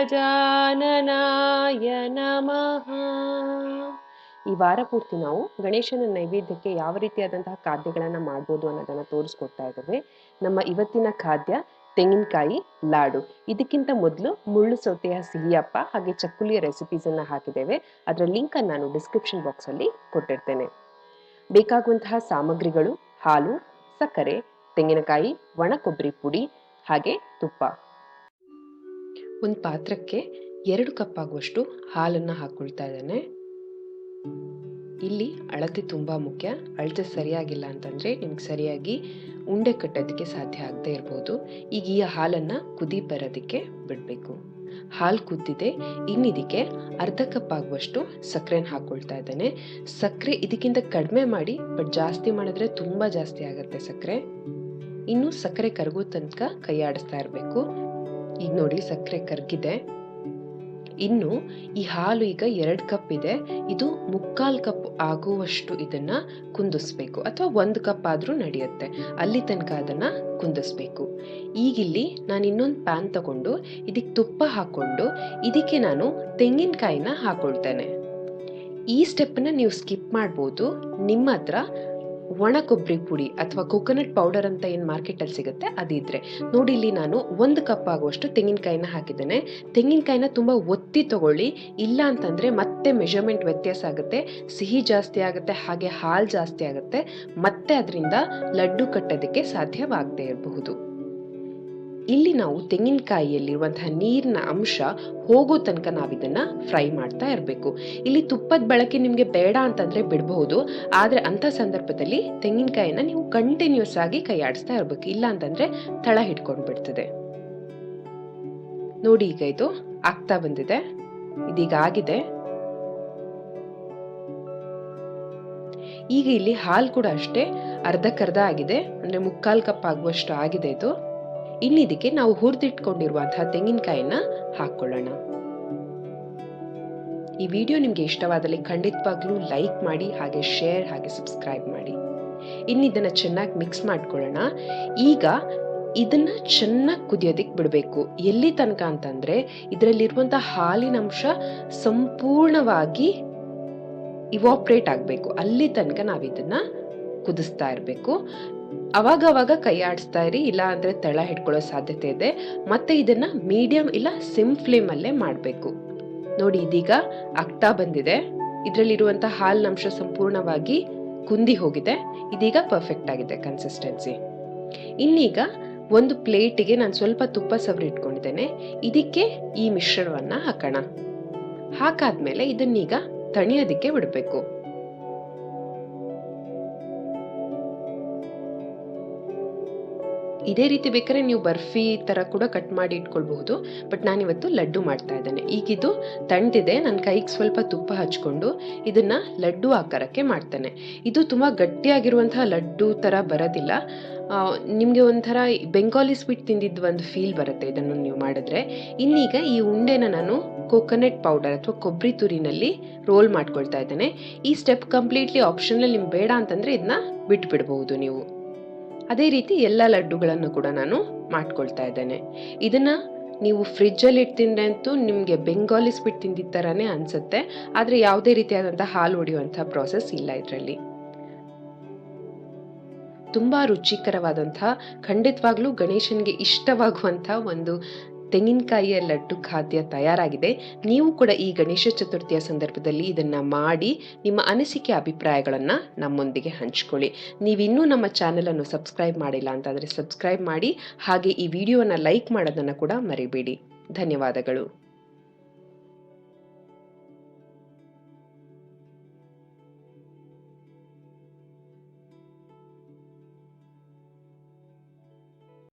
ಗಜಾನನಾಯ ನಮಃ. ಈ ವಾರ ಪೂರ್ತಿ ನಾವು ಗಣೇಶನ ನೈವೇದ್ಯಕ್ಕೆ ಯಾವ ರೀತಿಯಾದಂತಹ ಖಾದ್ಯಗಳನ್ನು ಮಾಡ್ಬೋದು ಅನ್ನೋದನ್ನು ತೋರಿಸ್ಕೊಡ್ತಾ ಇದ್ದೇವೆ. ನಮ್ಮ ಇವತ್ತಿನ ಖಾದ್ಯ ತೆಂಗಿನಕಾಯಿ ಲಾಡು. ಇದಕ್ಕಿಂತ ಮೊದಲು ಮುಳ್ಳು ಸೌತೆಯ ಸಿಹಿಯಪ್ಪ ಹಾಗೆ ಚಕ್ಕುಲಿಯ ರೆಸಿಪೀಸನ್ನು ಹಾಕಿದ್ದೇವೆ. ಅದರ ಲಿಂಕನ್ನು ನಾನು ಡಿಸ್ಕ್ರಿಪ್ಷನ್ ಬಾಕ್ಸಲ್ಲಿ ಕೊಟ್ಟಿರ್ತೇನೆ. ಬೇಕಾಗುವಂತಹ ಸಾಮಗ್ರಿಗಳು: ಹಾಲು, ಸಕ್ಕರೆ, ತೆಂಗಿನಕಾಯಿ, ಒಣ ಕೊಬ್ಬರಿ ಪುಡಿ ಹಾಗೆ ತುಪ್ಪ. ಒಂದು ಪಾತ್ರಕ್ಕೆ 2 ಕಪ್ ಆಗುವಷ್ಟು ಹಾಲನ್ನು ಹಾಕೊಳ್ತಾ ಇದ್ದೇನೆ. ಇಲ್ಲಿ ಅಳತೆ ತುಂಬಾ ಮುಖ್ಯ. ಅಳತೆ ಸರಿಯಾಗಿಲ್ಲ ಅಂತಂದ್ರೆ ನಿಮ್ಗೆ ಸರಿಯಾಗಿ ಉಂಡೆ ಕಟ್ಟೋದಕ್ಕೆ ಸಾಧ್ಯ ಆಗದೆ ಇರ್ಬೋದು. ಈಗ ಈ ಹಾಲನ್ನ ಕುದಿ ಬರೋದಕ್ಕೆ ಬಿಡಬೇಕು. ಹಾಲು ಕುದ್ದಿದೆ. ಇನ್ನಿದಕ್ಕೆ 1/2 ಕಪ್ ಆಗುವಷ್ಟು ಸಕ್ಕರೆನ ಹಾಕೊಳ್ತಾ ಇದ್ದೇನೆ. ಸಕ್ಕರೆ ಇದಕ್ಕಿಂತ ಕಡಿಮೆ ಮಾಡಿ, ಬಟ್ ಜಾಸ್ತಿ ಮಾಡಿದ್ರೆ ತುಂಬಾ ಜಾಸ್ತಿ ಆಗುತ್ತೆ ಸಕ್ಕರೆ. ಇನ್ನು ಸಕ್ಕರೆ ಕರಗೋ ತನಕ ಕೈ ಆಡಿಸ್ತಾ ಇರಬೇಕು. ಈಗ ನೋಡಿ ಸಕ್ಕರೆ ಕರಗಿದೆ. ಇನ್ನು ಈ ಹಾಲು ಈಗ 2 ಕಪ್ ಇದೆ. ಇದು 3/4 ಕಪ್ ಆಗುವಷ್ಟು ಇದನ್ನ ಕುದಿಸ್ಬೇಕು, ಅಥವಾ 1 ಕಪ್ ಆದ್ರೂ ನಡೆಯುತ್ತೆ. ಅಲ್ಲಿ ತನಕ ಅದನ್ನ ಕುದಿಸ್ಬೇಕು. ಈಗಿಲ್ಲಿ ನಾನು ಇನ್ನೊಂದು ಪ್ಯಾನ್ ತಗೊಂಡು ಇದಕ್ಕೆ ತುಪ್ಪ ಹಾಕೊಂಡು ಇದಕ್ಕೆ ನಾನು ತೆಂಗಿನಕಾಯಿನ ಹಾಕೊಳ್ತೇನೆ. ಈ ಸ್ಟೆಪ್ನ ನೀವು ಸ್ಕಿಪ್ ಮಾಡ್ಬೋದು. ನಿಮ್ಮ ಹತ್ರ ಒಣ ಕೊಬ್ಬರಿ ಪುಡಿ ಅಥವಾ ಕೋಕೋನಟ್ ಪೌಡರ್ ಅಂತ ಏನು ಮಾರ್ಕೆಟಲ್ಲಿ ಸಿಗುತ್ತೆ ಅದಿದ್ರೆ ನೋಡಿ. ಇಲ್ಲಿ ನಾನು 1 ಕಪ್ ಆಗುವಷ್ಟು ತೆಂಗಿನಕಾಯಿನ ಹಾಕಿದ್ದೇನೆ. ತೆಂಗಿನಕಾಯಿನ ತುಂಬ ಒತ್ತಿ ತಗೊಳ್ಳಿ, ಇಲ್ಲ ಅಂತಂದರೆ ಮತ್ತೆ ಮೆಷರ್ಮೆಂಟ್ ವ್ಯತ್ಯಾಸ ಆಗುತ್ತೆ, ಸಿಹಿ ಜಾಸ್ತಿ ಆಗುತ್ತೆ, ಹಾಗೆ ಹಾಲು ಜಾಸ್ತಿ ಆಗುತ್ತೆ, ಮತ್ತೆ ಅದರಿಂದ ಲಡ್ಡು ಕಟ್ಟೋದಕ್ಕೆ ಸಾಧ್ಯವಾಗದೇ ಇರಬಹುದು. ಇಲ್ಲಿ ನಾವು ತೆಂಗಿನಕಾಯಿಯಲ್ಲಿರುವಂತಹ ನೀರಿನ ಅಂಶ ಹೋಗೋ ತನಕ ನಾವಿದನ್ನ ಫ್ರೈ ಮಾಡ್ತಾ ಇರಬೇಕು. ಇಲ್ಲಿ ತುಪ್ಪದ ಬಳಕೆ ನಿಮಗೆ ಬೇಡ ಅಂತಂದ್ರೆ ಬಿಡಬಹುದು, ಆದ್ರೆ ಅಂತ ಸಂದರ್ಭದಲ್ಲಿ ತೆಂಗಿನಕಾಯಿನ ನೀವು ಕಂಟಿನ್ಯೂಸ್ ಆಗಿ ಕೈ ಆಡಿಸ್ತಾ ಇರಬೇಕು, ಇಲ್ಲ ಅಂತಂದ್ರೆ ತಳ ಹಿಡ್ಕೊಂಡು ಬಿಡ್ತದೆ. ನೋಡಿ ಈಗ ಇದು ಆಗ್ತಾ ಬಂದಿದೆ. ಇದೀಗ ಆಗಿದೆ. ಈಗ ಇಲ್ಲಿ ಹಾಲು ಕೂಡ ಅಷ್ಟೇ ಅರ್ಧಕ್ಕರ್ಧ ಆಗಿದೆ, ಅಂದ್ರೆ 3/4 ಕಪ್ ಆಗುವಷ್ಟು ಆಗಿದೆ ಇದು. ಇನ್ನಿದಕ್ಕೆ ನಾವು ಹುರಿದಿಟ್ಕೊಂಡಿರುವಂತಹ ತೆಂಗಿನಕಾಯಿನ ಹಾಕೊಳ್ಳೋಣ. ಈ ವಿಡಿಯೋ ನಿಮ್ಗೆ ಇಷ್ಟವಾದಲ್ಲಿ ಖಂಡಿತವಾಗ್ಲೂ ಲೈಕ್ ಮಾಡಿ, ಹಾಗೆ ಶೇರ್, ಹಾಗೆ ಸಬ್ಸ್ಕ್ರೈಬ್ ಮಾಡಿ. ಇನ್ನಿದನ್ನ ಚೆನ್ನಾಗಿ ಮಿಕ್ಸ್ ಮಾಡ್ಕೊಳ್ಳೋಣ. ಈಗ ಇದನ್ನ ಚೆನ್ನಾಗಿ ಕುದಿಯೋದಿಕ್ ಬಿಡಬೇಕು. ಎಲ್ಲಿ ತನಕ ಅಂತಂದ್ರೆ ಇದರಲ್ಲಿರುವಂತಹ ಹಾಲಿನ ಅಂಶ ಸಂಪೂರ್ಣವಾಗಿ ಇವಾಪ್ರೇಟ್ ಆಗಬೇಕು. ಅಲ್ಲಿ ತನಕ ನಾವಿದನ್ನ ಕುದಿಸ್ತಾ ಇರಬೇಕು. ಅವಾಗ ಕೈ ಆಡಿಸ್ತಾ ಇರಿ, ಇಲ್ಲ ಅಂದ್ರೆ ತಳ ಹಿಡ್ಕೊಳ್ಳೋ ಸಾಧ್ಯತೆ ಇದೆ. ಮತ್ತೆ ಇದನ್ನ ಮೀಡಿಯಂ ಇಲ್ಲ ಸಿಮ್ ಫ್ಲೇಮ್ ಅಲ್ಲೇ ಮಾಡಬೇಕು. ನೋಡಿ ಇದೀಗ ಆಗ್ತಾ ಬಂದಿದೆ. ಇದರಲ್ಲಿರುವಂತಹ ಹಾಲಿನ ಅಂಶ ಸಂಪೂರ್ಣವಾಗಿ ಕುಂದಿ ಹೋಗಿದೆ. ಇದೀಗ ಪರ್ಫೆಕ್ಟ್ ಆಗಿದೆ ಕನ್ಸಿಸ್ಟೆನ್ಸಿ. ಇನ್ನೀಗ ಒಂದು ಪ್ಲೇಟಿಗೆ ನಾನು ಸ್ವಲ್ಪ ತುಪ್ಪ ಸವರಿ ಇಟ್ಕೊಂಡಿದ್ದೇನೆ. ಇದಕ್ಕೆ ಈ ಮಿಶ್ರಣವನ್ನ ಹಾಕೋಣ. ಹಾಕಾದ್ಮೇಲೆ ಇದನ್ನೀಗ ತಣಿಯೋದಿಕ್ಕೆ ಬಿಡಬೇಕು. ಇದೇ ರೀತಿ ಬೇಕಾದ್ರೆ ನೀವು ಬರ್ಫಿ ತರ ಕೂಡ ಕಟ್ ಮಾಡಿ ಇಟ್ಕೊಳ್ಬಹುದು, ಬಟ್ ನಾನಿವತ್ತು ಲಡ್ಡು ಮಾಡ್ತಾ ಇದ್ದೇನೆ. ಈಗಿದು ತಣ್ದಿದೆ. ನನ್ನ ಕೈಗೆ ಸ್ವಲ್ಪ ತುಪ್ಪ ಹಚ್ಕೊಂಡು ಇದನ್ನ ಲಡ್ಡು ಆಕಾರಕ್ಕೆ ಮಾಡ್ತೇನೆ. ಇದು ತುಂಬಾ ಗಟ್ಟಿಯಾಗಿರುವಂತಹ ಲಡ್ಡು ತರ ಬರೋದಿಲ್ಲ. ನಿಮ್ಗೆ ಒಂಥರ ಬೆಂಗಾಲಿ ಸ್ವೀಟ್ ತಿಂದಿದ್ದು ಒಂದು ಫೀಲ್ ಬರುತ್ತೆ ಇದನ್ನು ನೀವು ಮಾಡಿದ್ರೆ. ಇನ್ನೀಗ ಈ ಉಂಡೆನ ನಾನು ಕೋಕೋನಟ್ ಪೌಡರ್ ಅಥವಾ ಕೊಬ್ಬರಿ ತುರಿನಲ್ಲಿ ರೋಲ್ ಮಾಡ್ಕೊಳ್ತಾ ಇದ್ದೇನೆ. ಈ ಸ್ಟೆಪ್ ಕಂಪ್ಲೀಟ್ಲಿ ಆಪ್ಷನಲ್. ನಿಮ್ಗೆ ಬೇಡ ಅಂತಂದ್ರೆ ಇದನ್ನ ಬಿಟ್ಬಿಡಬಹುದು ನೀವು. ಅದೇ ರೀತಿ ಎಲ್ಲ ಲಡ್ಡುಗಳನ್ನು ಕೂಡ ನಾನು ಮಾಡ್ಕೊಳ್ತಾ ಇದ್ದೇನೆ. ಇದನ್ನ ನೀವು ಫ್ರಿಜ್ ಅಲ್ಲಿ ಇಟ್ಟಿದ್ರೆ ಅಂತೂ ನಿಮ್ಗೆ ಬೆಂಗಾಲಿ ಸ್ವೀಟ್ ತಿಂದಿದ್ದ ತರಾನೇ ಅನ್ಸುತ್ತೆ, ಆದ್ರೆ ಯಾವುದೇ ರೀತಿಯಾದಂತಹ ಹಾಲು ಹೊಡೆಯುವಂತಹ ಪ್ರಾಸೆಸ್ ಇಲ್ಲ ಇದರಲ್ಲಿ. ತುಂಬಾ ರುಚಿಕರವಾದಂತಹ, ಖಂಡಿತವಾಗ್ಲೂ ಗಣೇಶನ್ಗೆ ಇಷ್ಟವಾಗುವಂತಹ ಒಂದು ತೆಂಗಿನಕಾಯಿಯ ಲಡ್ಡು ಖಾದ್ಯ ತಯಾರಾಗಿದೆ. ನೀವು ಕೂಡ ಈ ಗಣೇಶ ಚತುರ್ಥಿಯ ಸಂದರ್ಭದಲ್ಲಿ ಇದನ್ನ ಮಾಡಿ ನಿಮ್ಮ ಅನಿಸಿಕೆ ಅಭಿಪ್ರಾಯಗಳನ್ನ ನಮ್ಮೊಂದಿಗೆ ಹಂಚಿಕೊಳ್ಳಿ. ನೀವಿನ್ನೂ ನಮ್ಮ ಚಾನೆಲ್ ಅನ್ನು ಸಬ್ಸ್ಕ್ರೈಬ್ ಮಾಡಿಲ್ಲ ಅಂತಾದ್ರೆ ಸಬ್ಸ್ಕ್ರೈಬ್ ಮಾಡಿ, ಹಾಗೆ ಈ ವಿಡಿಯೋನ ಲೈಕ್ ಮಾಡೋದನ್ನ ಕೂಡ ಮರಿಬೇಡಿ. ಧನ್ಯವಾದಗಳು.